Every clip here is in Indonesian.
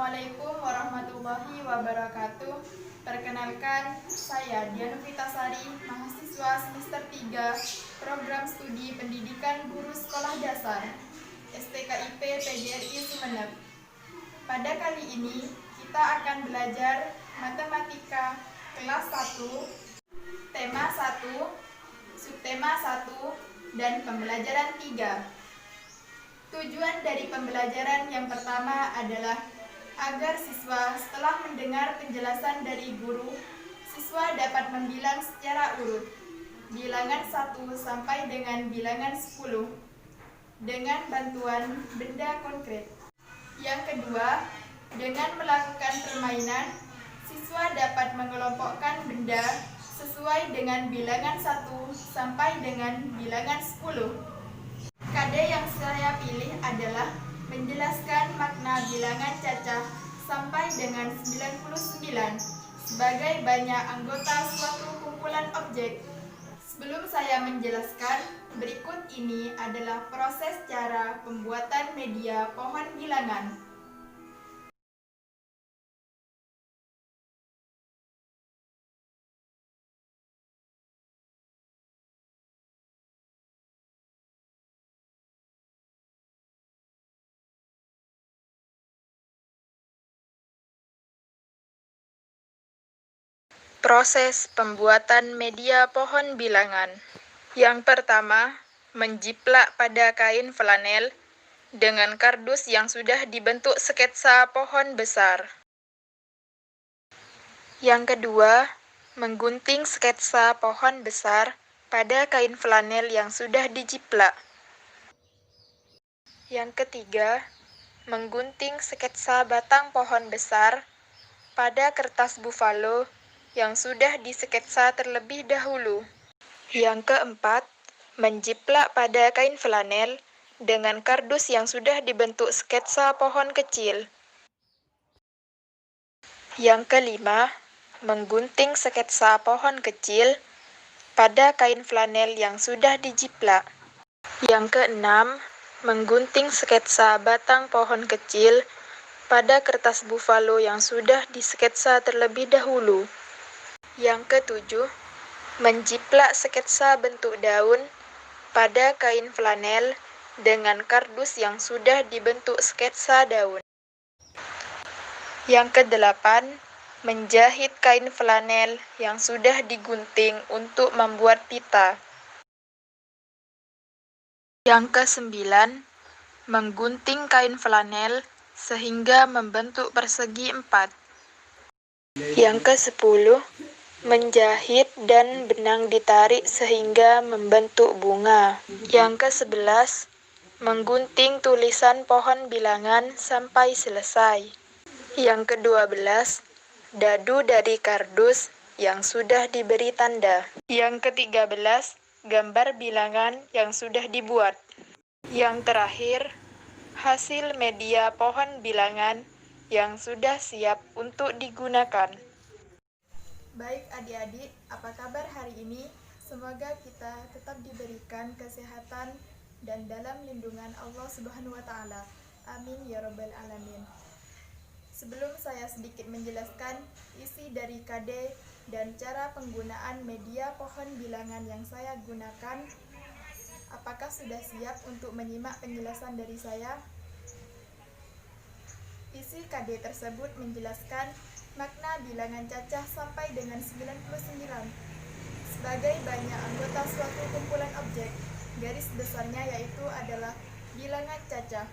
Assalamualaikum warahmatullahi wabarakatuh. Perkenalkan, saya Dian Fitasari, mahasiswa semester 3 Program Studi Pendidikan Guru Sekolah Dasar STKIP PGRI Sumeneb. Pada kali ini, kita akan belajar Matematika kelas 1, tema 1, subtema 1, dan pembelajaran 3. Tujuan dari pembelajaran yang pertama adalah agar siswa setelah mendengar penjelasan dari guru, siswa dapat membilang secara urut bilangan 1 sampai dengan bilangan 10 dengan bantuan benda konkret. Yang kedua, dengan melakukan permainan, siswa dapat mengelompokkan benda sesuai dengan bilangan 1 sampai dengan bilangan 10. KD yang saya pilih adalah menjelaskan makna bilangan cacah sampai dengan 99 sebagai banyak anggota suatu kumpulan objek. Sebelum saya menjelaskan, berikut ini adalah proses cara pembuatan media pohon bilangan. Proses pembuatan media pohon bilangan. Yang pertama, menjiplak pada kain flanel dengan kardus yang sudah dibentuk sketsa pohon besar. Yang kedua, menggunting sketsa pohon besar pada kain flanel yang sudah dijiplak. Yang ketiga, menggunting sketsa batang pohon besar pada kertas buffalo yang sudah disketsa terlebih dahulu. Yang keempat, menjiplak pada kain flanel dengan kardus yang sudah dibentuk sketsa pohon kecil. Yang kelima, menggunting sketsa pohon kecil pada kain flanel yang sudah dijiplak. Yang keenam, menggunting sketsa batang pohon kecil pada kertas buffalo yang sudah disketsa terlebih dahulu. Yang ketujuh, menjiplak sketsa bentuk daun pada kain flanel dengan kardus yang sudah dibentuk sketsa daun. Yang kedelapan, menjahit kain flanel yang sudah digunting untuk membuat pita. Yang kesembilan, menggunting kain flanel sehingga membentuk persegi 4. Yang kesepuluh, menjahit dan benang ditarik sehingga membentuk bunga. Yang ke-11, menggunting tulisan pohon bilangan sampai selesai. Yang ke-12, dadu dari kardus yang sudah diberi tanda. Yang ke-13, gambar bilangan yang sudah dibuat. Yang terakhir, hasil media pohon bilangan yang sudah siap untuk digunakan. Baik adik-adik, apa kabar hari ini? Semoga kita tetap diberikan kesehatan dan dalam lindungan Allah Subhanahu wa Ta'ala. Amin ya Rabbal Alamin. Sebelum saya sedikit menjelaskan isi dari KD dan cara penggunaan media pohon bilangan yang saya gunakan, apakah sudah siap untuk menyimak penjelasan dari saya? Isi KD tersebut menjelaskan makna bilangan cacah sampai dengan 99 sebagai banyak anggota suatu kumpulan objek. Garis besarnya yaitu adalah bilangan cacah.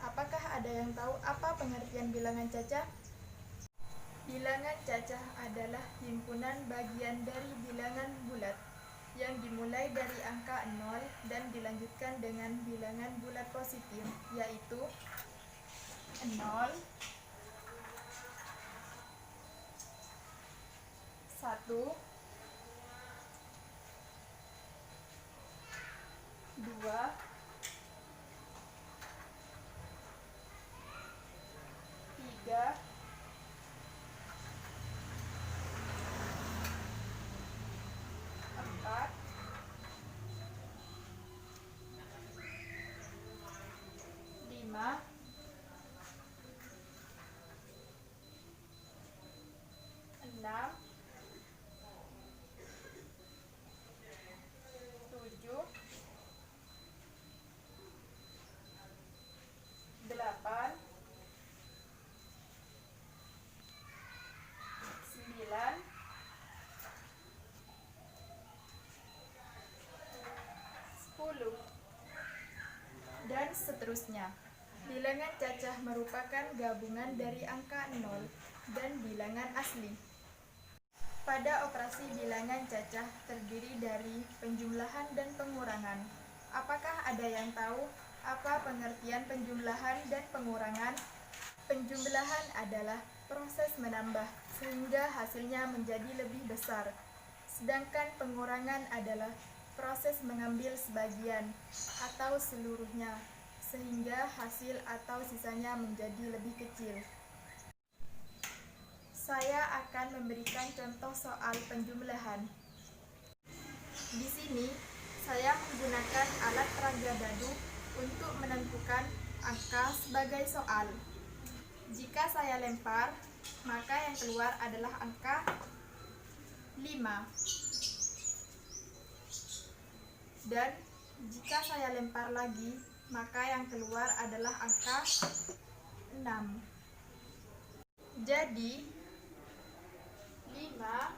Apakah ada yang tahu apa pengertian bilangan cacah? Bilangan cacah adalah himpunan bagian dari bilangan bulat yang dimulai dari angka 0 dan dilanjutkan dengan bilangan bulat positif, yaitu 0, 1, 2, 3, 4, 5, seterusnya. Bilangan cacah merupakan gabungan dari angka 0 dan bilangan asli. Pada operasi bilangan cacah terdiri dari penjumlahan dan pengurangan. Apakah ada yang tahu apa pengertian penjumlahan dan pengurangan? Penjumlahan adalah proses menambah sehingga hasilnya menjadi lebih besar. Sedangkan pengurangan adalah proses mengambil sebagian atau seluruhnya sehingga hasil atau sisanya menjadi lebih kecil. Saya akan memberikan contoh soal penjumlahan. Di sini saya menggunakan alat peraga dadu untuk menentukan angka sebagai soal. Jika saya lempar, maka yang keluar adalah angka 5. Dan jika saya lempar lagi, maka yang keluar adalah angka 6. Jadi 5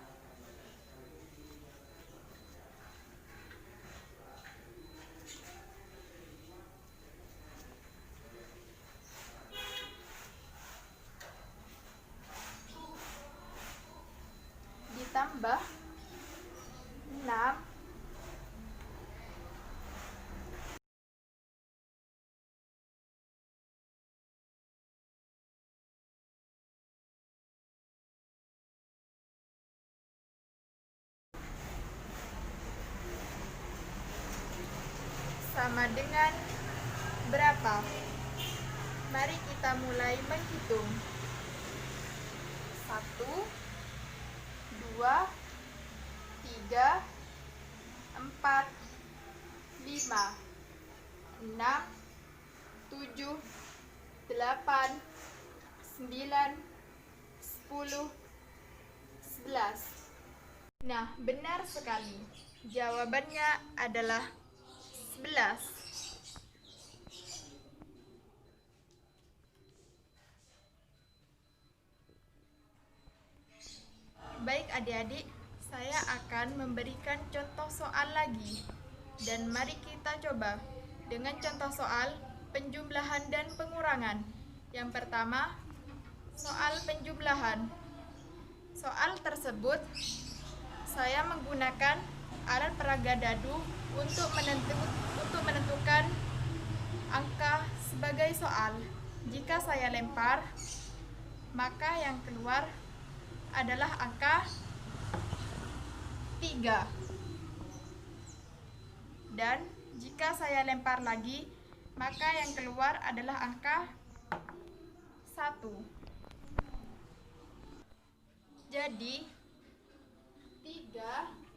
ditambah 6 sama dengan berapa? Mari kita mulai menghitung. 1, 2, 3, 4, 5, 6, 7, 8, 9, 10, 11. Nah, benar sekali. Jawabannya adalah 11. Baik adik-adik, saya akan memberikan contoh soal lagi. Dan mari kita coba dengan contoh soal penjumlahan dan pengurangan. Yang pertama, soal penjumlahan. Soal tersebut saya menggunakan alat peraga dadu untuk menentukan angka sebagai soal. Jika saya lempar, maka yang keluar adalah angka 3. Dan jika saya lempar lagi, maka yang keluar adalah angka 1. Jadi 3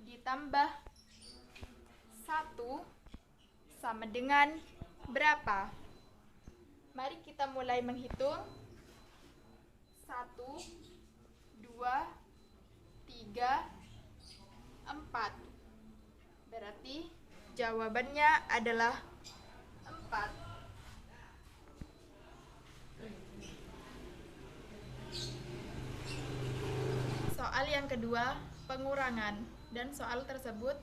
ditambah 1 sama dengan berapa? Mari kita mulai menghitung. 1, 2, 3, 4. Berarti jawabannya adalah 4. Soal yang kedua, pengurangan. Dan soal tersebut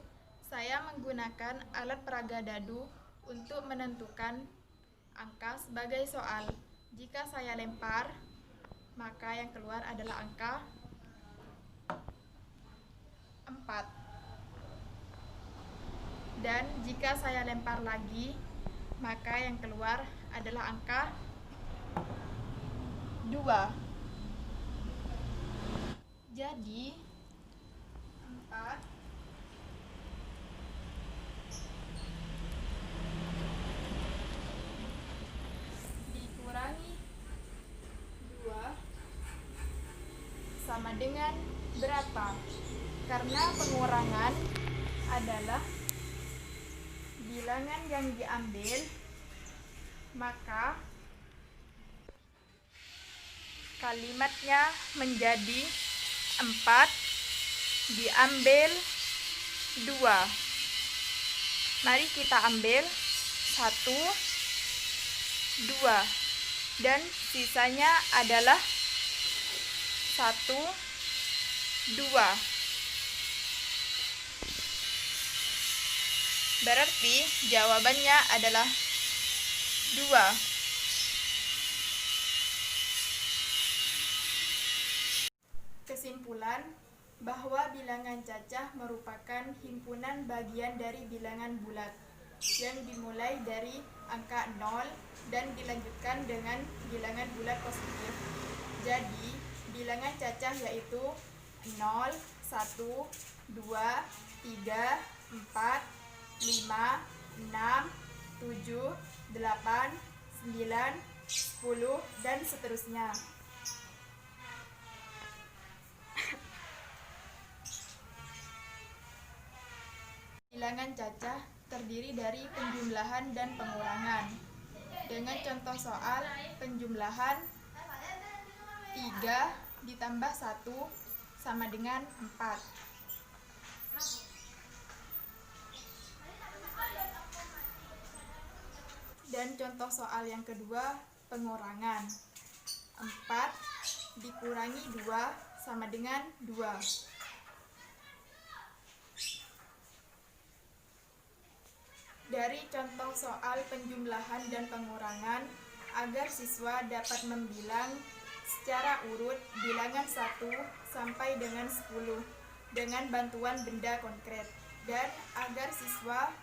saya menggunakan alat peraga dadu untuk menentukan angka sebagai soal. Jika saya lempar, maka yang keluar adalah angka 4. Dan jika saya lempar lagi, maka yang keluar adalah angka 2. Jadi 4 dikurangi 2 sama dengan berapa? Karena pengurangan adalah bilangan yang diambil, maka kalimatnya menjadi 4 diambil 2. Mari kita ambil 1, 2. Dan sisanya adalah 1, 2. Berarti jawabannya adalah 2. Kesimpulan bahwa bilangan cacah merupakan himpunan bagian dari bilangan bulat yang dimulai dari angka 0 dan dilanjutkan dengan bilangan bulat positif. Jadi, bilangan cacah yaitu 0, 1, 2, 3, 4, 5, 6, 7, 8, 9, 10, dan seterusnya. Bilangan cacah terdiri dari penjumlahan dan pengurangan. Dengan contoh soal penjumlahan 3 ditambah 1 sama dengan 4. Dan contoh soal yang kedua pengurangan. 4 dikurangi 2 sama dengan 2. Dari contoh soal penjumlahan dan pengurangan, agar siswa dapat membilang secara urut bilangan 1 sampai dengan 10 dengan bantuan benda konkret, dan agar siswa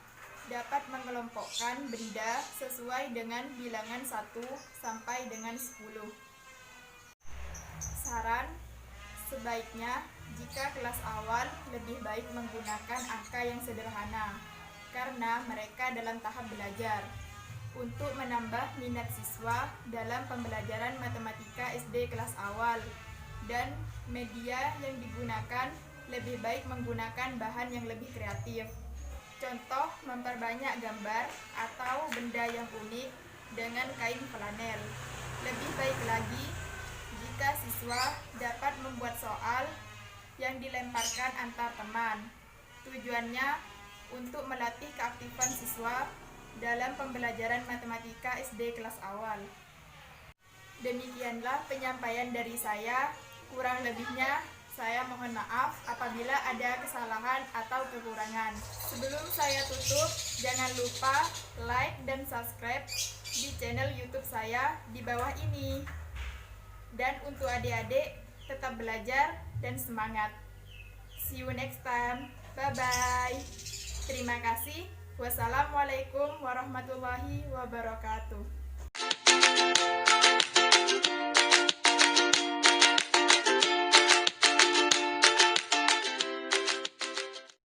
dapat mengelompokkan benda sesuai dengan bilangan 1 sampai dengan 10. Saran, sebaiknya jika kelas awal lebih baik menggunakan angka yang sederhana, karena mereka dalam tahap belajar. Untuk menambah minat siswa dalam pembelajaran matematika SD kelas awal, dan media yang digunakan lebih baik menggunakan bahan yang lebih kreatif. Contoh, memperbanyak gambar atau benda yang unik dengan kain flanel. Lebih baik lagi jika siswa dapat membuat soal yang dilemparkan antar teman. Tujuannya untuk melatih keaktifan siswa dalam pembelajaran matematika SD kelas awal. Demikianlah penyampaian dari saya. Kurang lebihnya saya mohon maaf apabila ada kesalahan atau kekurangan. Sebelum saya tutup, jangan lupa like dan subscribe di channel YouTube saya di bawah ini. Dan untuk adik-adik, tetap belajar dan semangat. See you next time. Bye-bye. Terima kasih. Wassalamualaikum warahmatullahi wabarakatuh.